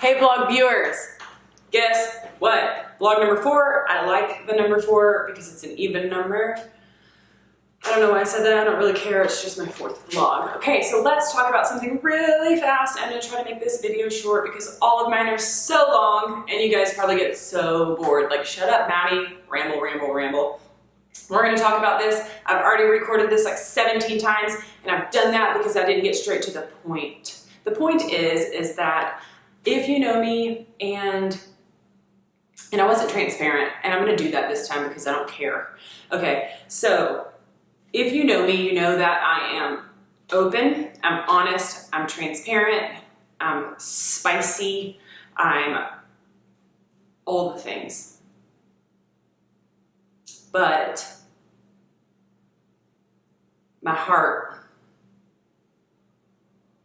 Hey vlog viewers, guess what? Vlog number 4, I like the number 4 because it's an even number. I don't know why I said that, I don't really care, it's just my 4th vlog. Okay, so let's talk about something really fast. I'm gonna try to make this video short because all of mine are so long and you guys probably get so bored. Like, shut up, Maddie, ramble, ramble, ramble. We're gonna talk about this. I've already recorded this like 17 times and I've done that because I didn't get straight to the point. The point is that if you know me and I wasn't transparent, and I'm gonna do that this time because I don't care. Okay, so if you know me, you know that I am open, I'm honest, I'm transparent, I'm spicy, I'm all the things. But my heart,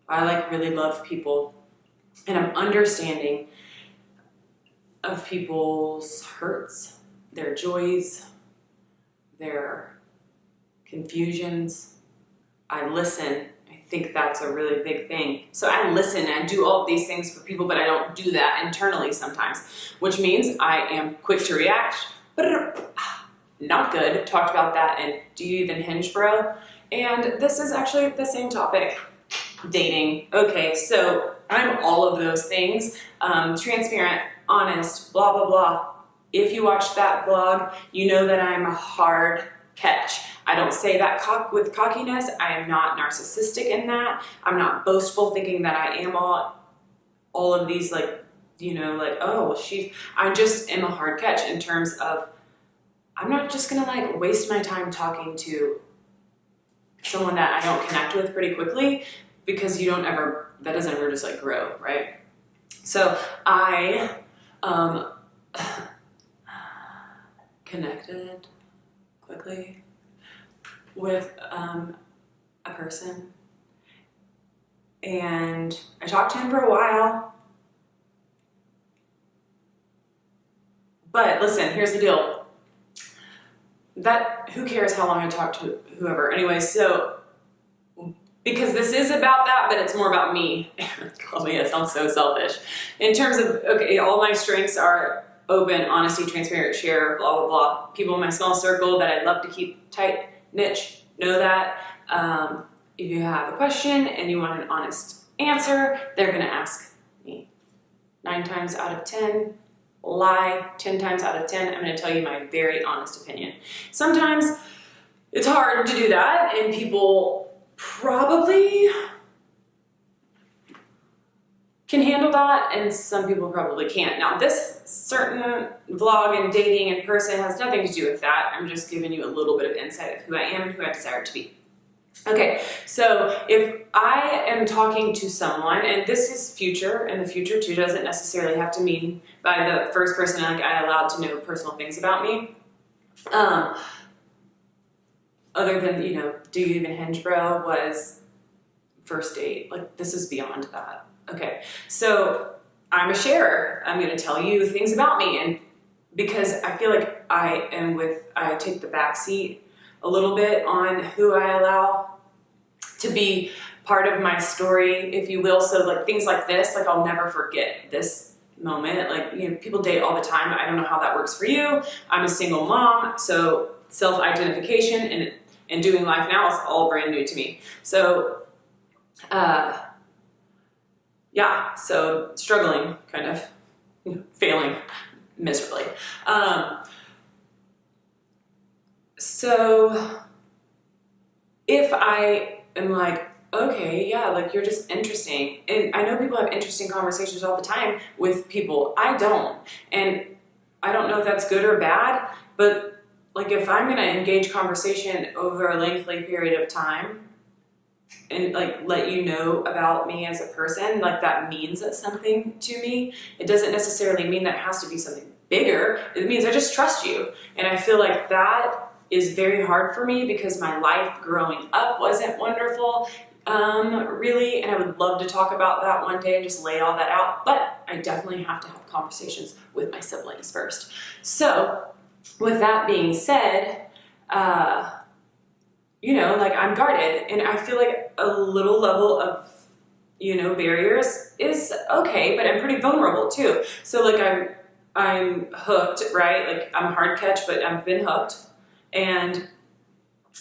I like really love people, and I'm understanding of people's hurts, their joys, their confusions. I listen. I think that's a really big thing. So I listen and I do all of these things for people, but I don't do that internally sometimes, which means I am quick to react, but not good. Talked about that and Do You Even Hinge, Bro? And this is actually the same topic, dating. Okay, so I'm all of those things, transparent, honest, blah, blah, blah. If you watch that vlog, you know that I'm a hard catch. I don't say that with cockiness. I am not narcissistic in that. I'm not boastful thinking that I am all of these, like, you know, like, oh, I just am a hard catch in terms of, I'm not just gonna like waste my time talking to someone that I don't connect with pretty quickly, because that doesn't ever just like grow, right? So I connected quickly with a person, and I talked to him for a while. But listen, here's the deal. Who cares how long I talk to whoever? Anyway, so because this is about that, but it's more about me. Oh yeah, it sounds so selfish. In terms of, okay, all my strengths are open, honesty, transparent, share, blah, blah, blah. People in my small circle that I love to keep tight, niche, know that. If you have a question and you want an honest answer, they're gonna ask me. 9 times out of 10, lie. 10 times out of 10, I'm gonna tell you my very honest opinion. Sometimes it's hard to do that, and people probably can handle that, and some people probably can't. Now, this certain vlog and dating in person has nothing to do with that. I'm just giving you a little bit of insight of who I am and who I desire to be. Okay, so if I am talking to someone, and this is future, and the future too doesn't necessarily have to mean by the first person like I allowed to know personal things about me. Other than, you know, Do You Even Hinge, Bro? Was first date. Like, this is beyond that. Okay, so I'm a sharer. I'm gonna tell you things about me, and because I feel like I take the back seat a little bit on who I allow to be part of my story, if you will. So like things like this, like I'll never forget this moment. Like, you know, people date all the time. I don't know how that works for you. I'm a single mom, so self-identification and doing life now is all brand new to me. So, yeah, so struggling, kind of, failing miserably. So if I am like, okay, yeah, like you're just interesting. And I know people have interesting conversations all the time with people. I don't. And I don't know if that's good or bad, but like if I'm gonna engage conversation over a lengthy period of time and like let you know about me as a person, like that means something to me. It doesn't necessarily mean that it has to be something bigger. It means I just trust you. And I feel like that is very hard for me because my life growing up wasn't wonderful, really, and I would love to talk about that one day and just lay all that out, but I definitely have to have conversations with my siblings first. So with that being said, you know, like I'm guarded, and I feel like a little level of barriers is okay, but I'm pretty vulnerable too. So like I'm hooked, right? Like I'm a hard catch, but I've been hooked, and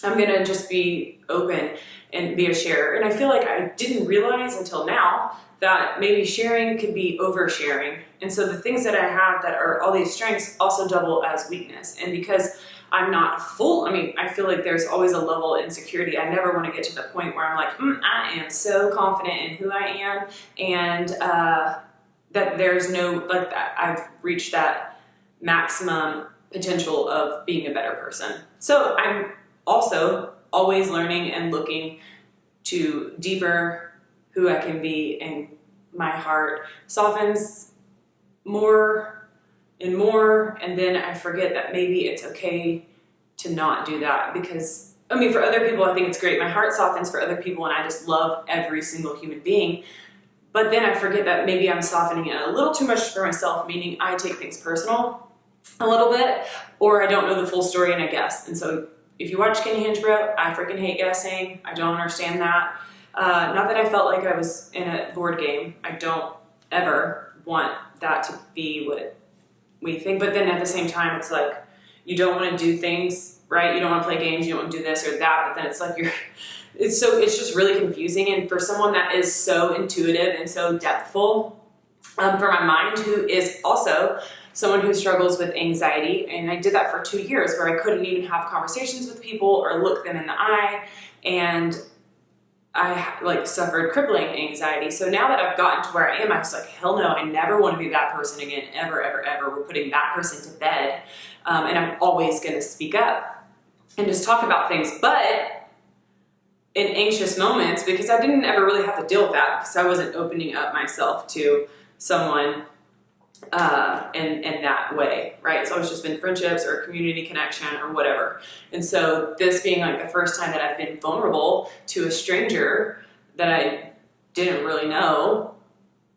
I'm gonna just be open and be a sharer. And I feel like I didn't realize until now that maybe sharing could be oversharing. And so the things that I have that are all these strengths also double as weakness. And because I'm not full, I feel like there's always a level of insecurity. I never want to get to the point where I'm like, I am so confident in who I am, and that there's no, like, that I've reached that maximum potential of being a better person. So I'm also always learning and looking to deeper who I can be, and my heart softens more and more, and then I forget that maybe it's okay to not do that, because for other people I think it's great. My heart softens for other people and I just love every single human being, but then I forget that maybe I'm softening it a little too much for myself, meaning I take things personal a little bit, or I don't know the full story and I guess. And so if you watch Kenny Hingebro, I freaking hate guessing. I don't understand that. Not that I felt like I was in a board game. I don't ever want that to be what we think. But then at the same time, it's like, you don't want to do things, right? You don't want to play games. You don't want to do this or that. But then it's like it's just really confusing. And for someone that is so intuitive and so depthful, for my mind, who is also someone who struggles with anxiety, and I did that for 2 years where I couldn't even have conversations with people or look them in the eye, and I suffered crippling anxiety. So now that I've gotten to where I am, I was like, hell no, I never want to be that person again, ever, ever, ever. We're putting that person to bed, and I'm always going to speak up and just talk about things. But in anxious moments, because I didn't ever really have to deal with that, because I wasn't opening up myself to someone in that way, right? So it's just been friendships or community connection or whatever. And so this being like the first time that I've been vulnerable to a stranger that I didn't really know,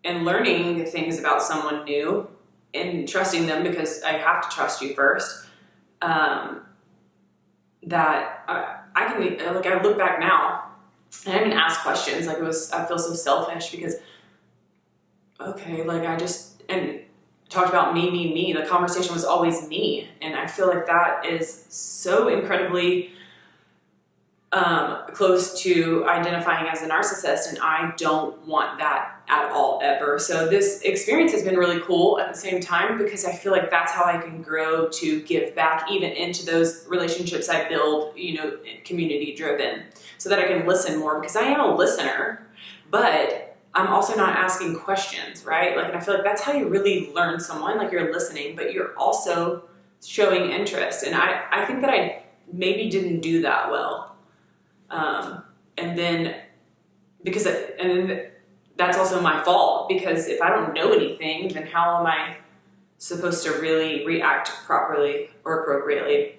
and learning things about someone new and trusting them, because I have to trust you first, that I can, like, I look back now and I even ask questions. Like, I feel so selfish because, okay, like and talked about me. The conversation was always me. And I feel like that is so incredibly close to identifying as a narcissist, and I don't want that at all, ever. So this experience has been really cool at the same time, because I feel like that's how I can grow to give back even into those relationships I build, community driven, so that I can listen more, because I am a listener, but I'm also not asking questions, right? Like, and I feel like that's how you really learn someone. Like, you're listening, but you're also showing interest. And I think that I maybe didn't do that well. And then that's also my fault, because if I don't know anything, then how am I supposed to really react properly or appropriately?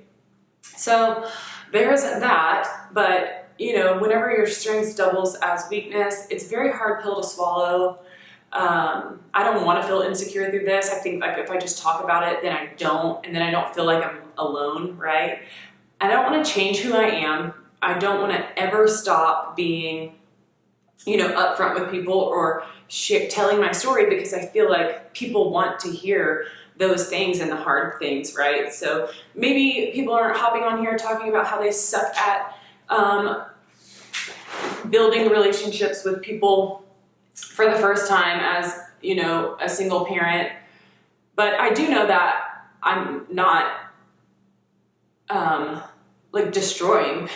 So there's that. But whenever your strength doubles as weakness, it's a very hard pill to swallow. I don't want to feel insecure through this. I think, like, if I just talk about it, then I don't, and then I don't feel like I'm alone, right? I don't want to change who I am. I don't want to ever stop being, upfront with people or telling my story, because I feel like people want to hear those things and the hard things, right? So maybe people aren't hopping on here talking about how they suck at building relationships with people for the first time as, a single parent. But I do know that I'm not destroying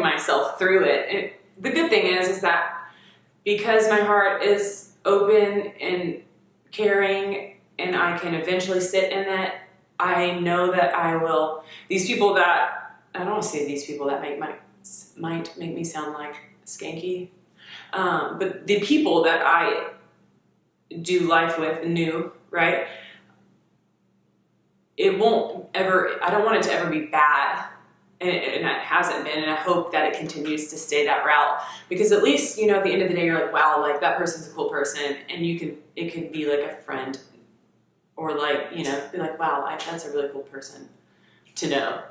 myself through it. The good thing is that because my heart is open and caring, and I can eventually sit in it, I know that I will. These people that, I don't want to say these people that might make me sound like skanky, but the people that I do life with new, right? It won't ever, I don't want it to ever be bad. And it hasn't been, and I hope that it continues to stay that route, because at least, at the end of the day, you're like, wow, like, that person's a cool person, and it could be like a friend, or like, be like, wow, that's a really cool person to know.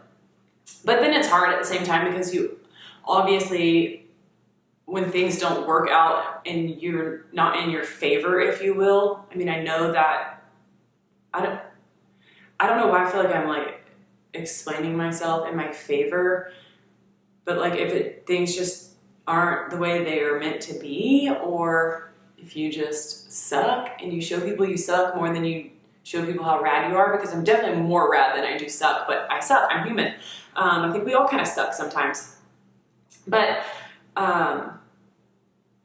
But then it's hard at the same time, because you obviously when things don't work out and you're not in your favor, if you will. I mean, I know that I don't know why I feel like I'm like explaining myself in my favor, but like if things just aren't the way they are meant to be, or if you just suck and you show people you suck more than you show people how rad you are, because I'm definitely more rad than I do suck, but I suck, I'm human. I think we all kind of suck sometimes, but at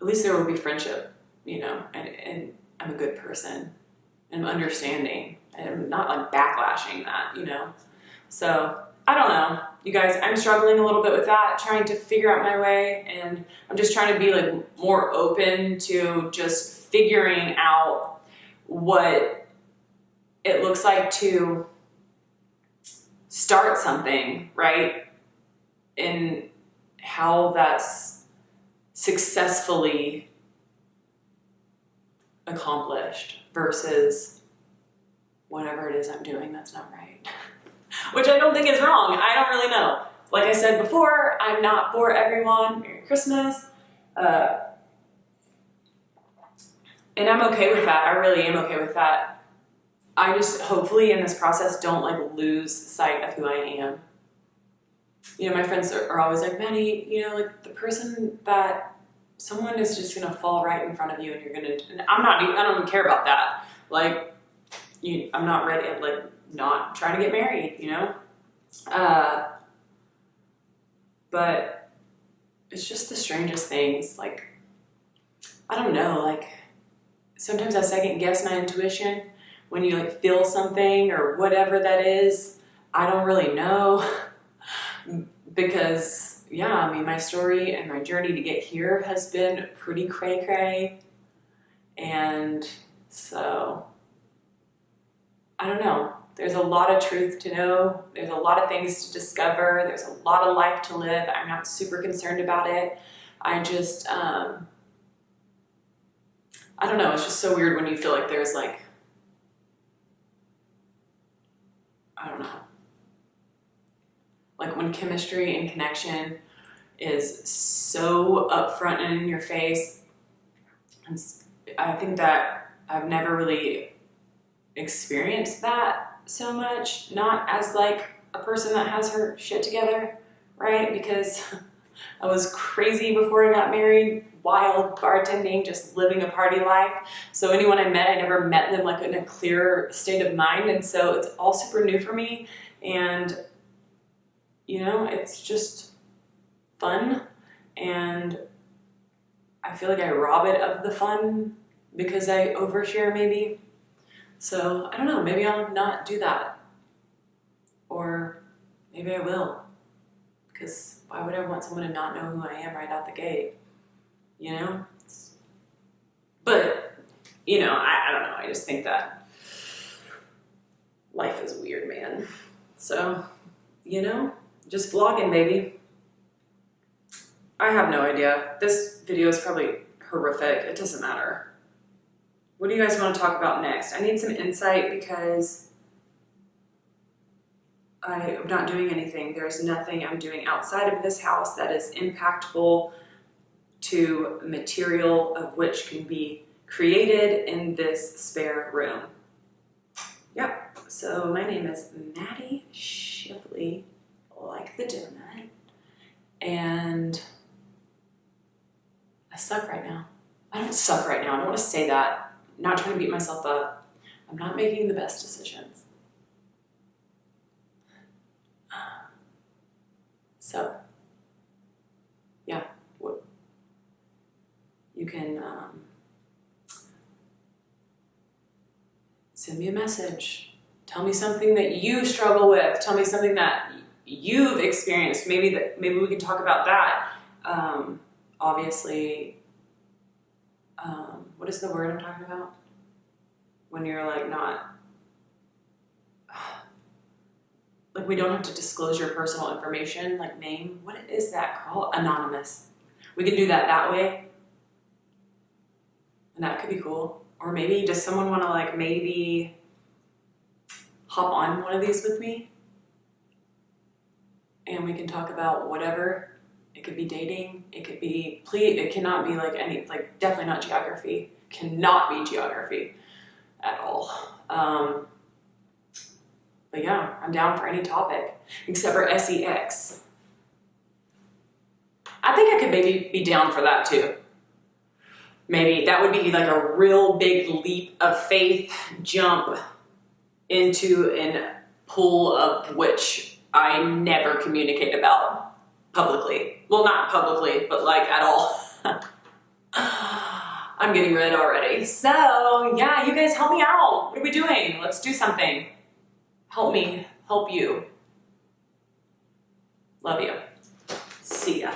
least there will be friendship, you know, and I'm a good person and I'm understanding and I'm not like backlashing that, you know. So I don't know, you guys, I'm struggling a little bit with that, trying to figure out my way, and I'm just trying to be like more open to just figuring out what it looks like to start something, right? And how that's successfully accomplished versus whatever it is I'm doing that's not right. Which I don't think is wrong. I don't really know. Like I said before, I'm not for everyone. Merry Christmas. And I'm okay with that. I really am okay with that. I just hopefully in this process don't like lose sight of who I am. You know, my friends are always like, Maddie, you know, like the person that someone is just gonna fall right in front of you and you're gonna, and I don't even care about that. Like, I'm not ready, I'm like not trying to get married, you know? But it's just the strangest things. Like, I don't know, like sometimes I second guess my intuition when you like feel something or whatever that is. I don't really know. Because, yeah, I mean, my story and my journey to get here has been pretty cray-cray. And so, I don't know. There's a lot of truth to know. There's a lot of things to discover. There's a lot of life to live. I'm not super concerned about it. I just, I don't know. It's just so weird when you feel like there's like, I don't know. Like when chemistry and connection is so upfront and in your face. And I think that I've never really experienced that so much. Not as like a person that has her shit together, right? Because I was crazy before I got married, wild, bartending, just living a party life. So anyone I met, I never met them like in a clear state of mind. And so it's all super new for me. And you know, it's just fun, and I feel like I rob it of the fun because I overshare maybe. So I don't know, maybe I'll not do that, or maybe I will, because why would I want someone to not know who I am right out the gate, you know? But, you know, I don't know, I just think that life is weird, man. So, you know, just vlogging, baby. I have no idea. This video is probably horrific. It doesn't matter. What do you guys want to talk about next? I need some insight because I'm not doing anything. There's nothing I'm doing outside of this house that is impactful to material of which can be created in this spare room. Yep. So my name is Maddie Shipley, like the donut, and I suck right now. I don't suck right now. I don't want to say that. I'm not trying to beat myself up. I'm not making the best decisions. So, yeah, you can send me a message. Tell me something that you struggle with. Tell me something that you've experienced. Maybe we can talk about that. Obviously, what is the word I'm talking about? When you're like not, like we don't have to disclose your personal information, like name. What is that called? Anonymous. We can do that way. And that could be cool. Or maybe does someone want to like maybe hop on one of these with me? And we can talk about whatever. It could be dating. It could be, please, it cannot be like any, like definitely not geography. Cannot be geography at all. But yeah, I'm down for any topic except for sex. I think I could maybe be down for that too. Maybe that would be like a real big leap of faith jump into a pool of which I never communicate about publicly. Well, not publicly, but like at all. I'm getting red already. So yeah, you guys help me out. What are we doing? Let's do something. Help me, help you. Love you. See ya.